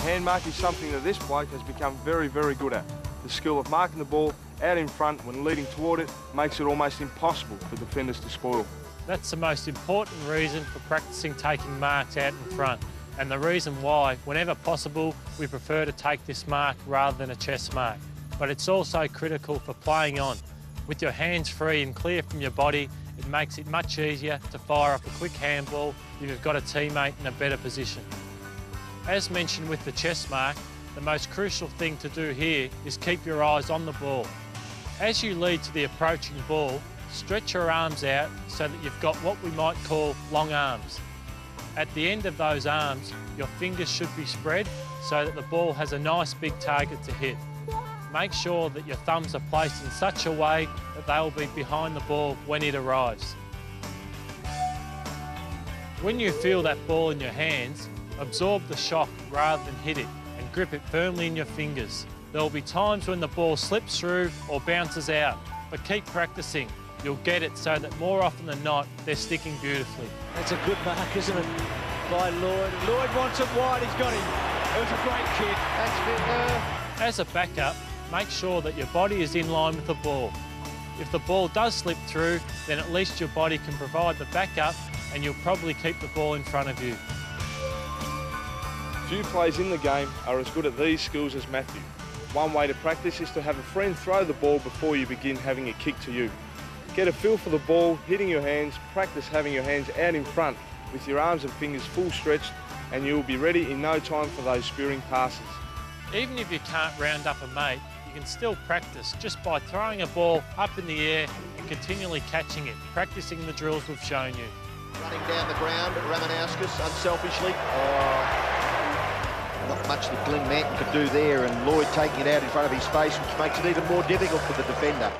Hand mark is something that this bloke has become very, very good at. The skill of marking the ball out in front when leading toward it makes it almost impossible for defenders to spoil. That's the most important reason for practicing taking marks out in front, and the reason why, whenever possible, we prefer to take this mark rather than a chest mark. But it's also critical for playing on. With your hands free and clear from your body, it makes it much easier to fire off a quick handball if you've got a teammate in a better position. As mentioned with the chest mark, the most crucial thing to do here is keep your eyes on the ball. As you lead to the approaching ball, stretch your arms out so that you've got what we might call long arms. At the end of those arms, your fingers should be spread so that the ball has a nice big target to hit. Make sure that your thumbs are placed in such a way that they will be behind the ball when it arrives. When you feel that ball in your hands, absorb the shock rather than hit it and grip it firmly in your fingers. There will be times when the ball slips through or bounces out, but keep practicing. You'll get it so that more often than not, they're sticking beautifully. That's a good mark, isn't it, by Lloyd. Lloyd wants it wide, he's got him. It was a great kick. As a backup, make sure that your body is in line with the ball. If the ball does slip through, then at least your body can provide the backup and you'll probably keep the ball in front of you. Few players in the game are as good at these skills as Matthew. One way to practice is to have a friend throw the ball before you begin having it kicked to you. Get a feel for the ball, hitting your hands, practice having your hands out in front with your arms and fingers full stretched, and you will be ready in no time for those spearing passes. Even if you can't round up a mate, you can still practice just by throwing a ball up in the air and continually catching it, practicing the drills we've shown you. Running down the ground, Ramanauskas unselfishly. Not much that Glenn Manton could do there, and Lloyd taking it out in front of his face, which makes it even more difficult for the defender.